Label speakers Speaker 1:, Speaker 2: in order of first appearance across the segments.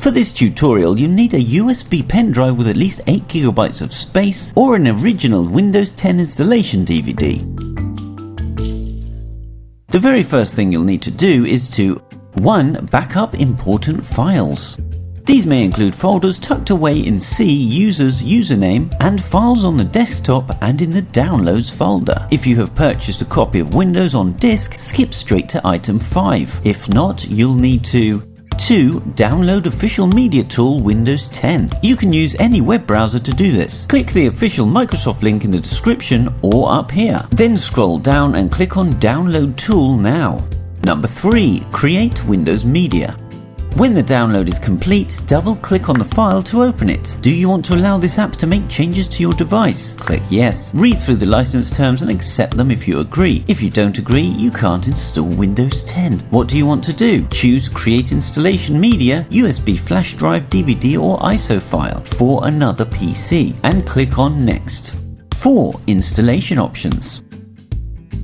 Speaker 1: For this tutorial, you need a USB pen drive with at least 8 GB of space or an original Windows 10 installation DVD. The very first thing you'll need to do is to 1. Backup important files. These may include folders tucked away in C, user's username, and files on the desktop and in the downloads folder. If you have purchased a copy of Windows on disk, skip straight to item 5. If not, you'll need to 2. Download official media tool Windows 10. You can use any web browser to do this. Click the official Microsoft link in the description or up here. Then scroll down and click on Download Tool now. Number 3. Create Windows Media. When the download is complete, double-click on the file to open it. Do you want to allow this app to make changes to your device? Click Yes. Read through the license terms and accept them if you agree. If you don't agree, you can't install Windows 10. What do you want to do? Choose Create Installation Media, USB flash drive, DVD or ISO file for another PC and click on Next. 4. Installation Options.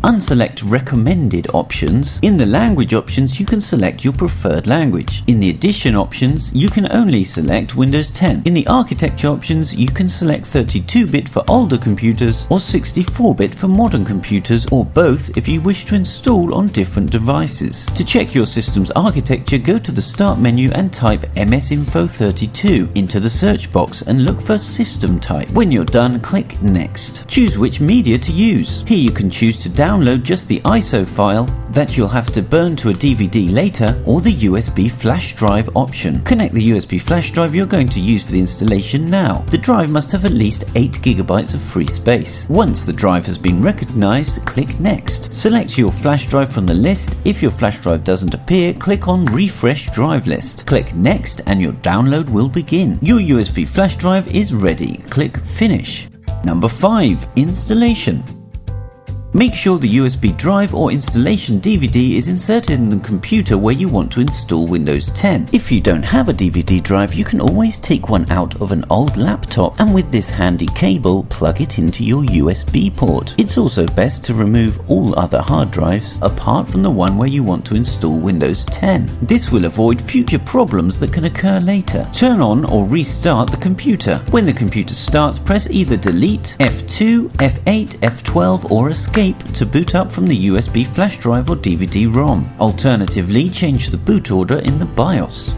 Speaker 1: Unselect recommended options. In the language options, you can select your preferred language. In the edition options, you can only select Windows 10. In the architecture options, you can select 32-bit for older computers or 64-bit for modern computers, or both if you wish to install on different devices. To check your system's architecture, go to the Start menu and type MSInfo32 into the search box and look for System Type. When you're done, click Next. Choose which media to use. Here you can choose to download just the ISO file that you'll have to burn to a DVD later, or the USB flash drive option. Connect the USB flash drive you're going to use for the installation now. The drive must have at least 8 GB of free space. Once the drive has been recognized, click Next. Select your flash drive from the list. If your flash drive doesn't appear, click on Refresh Drive List. Click Next and your download will begin. Your USB flash drive is ready. Click Finish. Number 5. Installation. Make sure the USB drive or installation DVD is inserted in the computer where you want to install Windows 10. If you don't have a DVD drive, you can always take one out of an old laptop and with this handy cable plug it into your USB port. It's also best to remove all other hard drives apart from the one where you want to install Windows 10. This will avoid future problems that can occur later. Turn on or restart the computer. When the computer starts, press either Delete, F2, F8, F12 or Escape to boot up from the USB flash drive or DVD-ROM. Alternatively, change the boot order in the BIOS.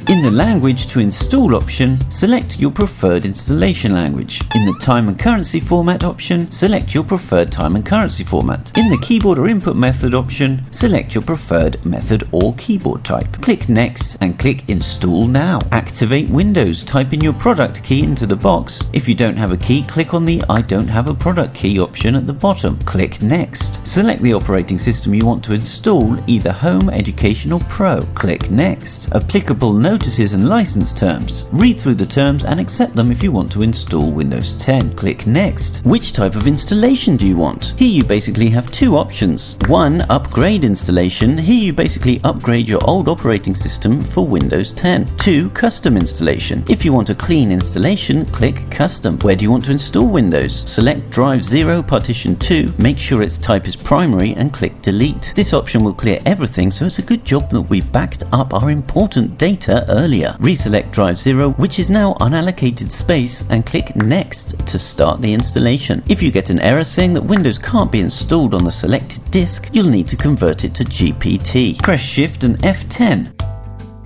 Speaker 1: In the Language to Install option, select your preferred installation language. In the Time and Currency Format option, select your preferred time and currency format. In the Keyboard or Input Method option, select your preferred method or keyboard type. Click Next and click Install Now. Activate Windows. Type in your product key into the box. If you don't have a key, click on the I don't have a product key option at the bottom. Click Next. Select the operating system you want to install, either Home, Education or Pro. Click Next. Applicable notices and license terms. Read through the terms and accept them if you want to install Windows 10. Click Next. Which type of installation do you want? Here you basically have two options. 1. Upgrade installation. Here you basically upgrade your old operating system for Windows 10. 2. Custom installation. If you want a clean installation, click Custom. Where do you want to install Windows? Select Drive 0 Partition 2. Make sure its type is primary and click Delete. This option will clear everything, so it's a good job that we backed up our important data earlier. Reselect Drive 0, which is now unallocated space, and click Next to start the installation. If you get an error saying that Windows can't be installed on the selected disk, you'll need to convert it to GPT. Press Shift and F10.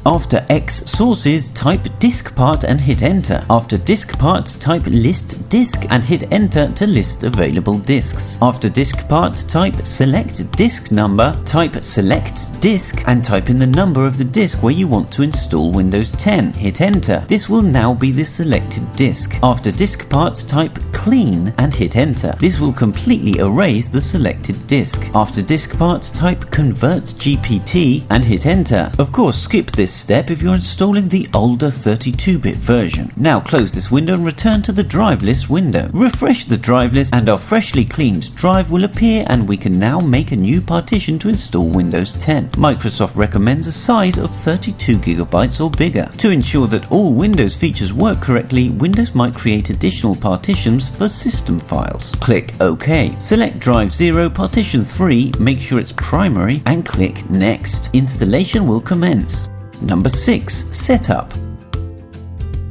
Speaker 1: After X sources, type disk part and hit enter. After disk parts, type list disk and hit enter to list available disks. After disk part, type select disk number, type select disk and type in the number of the disk where you want to install Windows 10. Hit enter. This will now be the selected disk. After disk parts, type clean and hit enter. This will completely erase the selected disk. After disk parts, type convert GPT and hit enter. Of course, skip this step if you're installing the older 32-bit version. Now close this window and return to the drive list window. Refresh the drive list and our freshly cleaned drive will appear, and we can now make a new partition to install Windows 10. Microsoft recommends a size of 32 GB or bigger. To ensure that all Windows features work correctly, Windows might create additional partitions for system files. Click OK. Select Drive 0 Partition 3, make sure it's primary and click Next. Installation will commence. Number 6. Setup.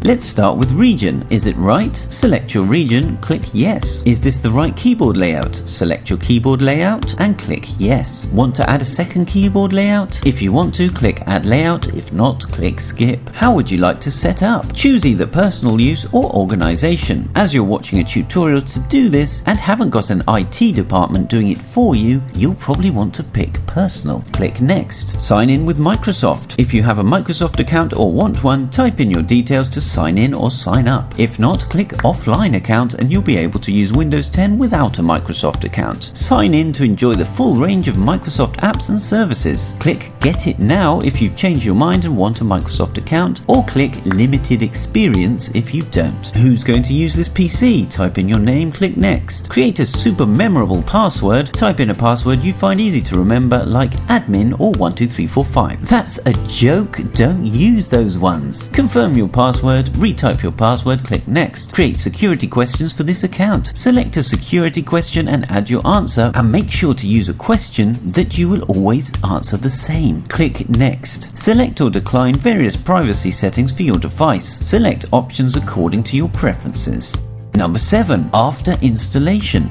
Speaker 1: Let's start with region. Is it right? Select your region, click yes. Is this the right keyboard layout? Select your keyboard layout and click yes. Want to add a second keyboard layout? If you want to, click add layout. If not, click skip. How would you like to set up? Choose either personal use or organization. As you're watching a tutorial to do this and haven't got an IT department doing it for you, you'll probably want to pick personal. Click next. Sign in with Microsoft. If you have a Microsoft account or want one, type in your details to sign in or sign up. If not, click offline account and you'll be able to use Windows 10 without a Microsoft account. Sign in to enjoy the full range of Microsoft apps and services. Click Get It Now if you've changed your mind and want a Microsoft account, or click Limited Experience if you don't. Who's going to use this PC? Type in your name, click Next. Create a super memorable password. Type in a password you find easy to remember, like admin or 12345. That's a joke, don't use those ones. Confirm your password, retype your password, click Next. Create security questions for this account. Select a security question and add your answer, and make sure to use a question that you will always answer the same. Click Next. Select or decline various privacy settings for your device. Select options according to your preferences. Number 7. After installation.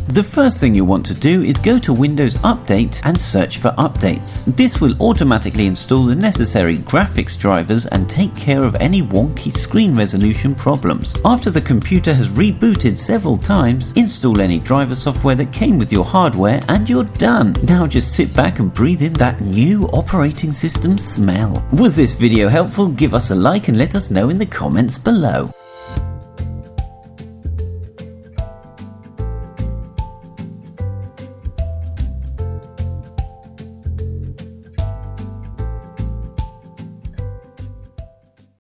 Speaker 1: The first thing you'll want to do is go to Windows Update and search for updates. This will automatically install the necessary graphics drivers and take care of any wonky screen resolution problems. After the computer has rebooted several times, install any driver software that came with your hardware and you're done. Now just sit back and breathe in that new operating system smell. Was this video helpful? Give us a like and let us know in the comments below.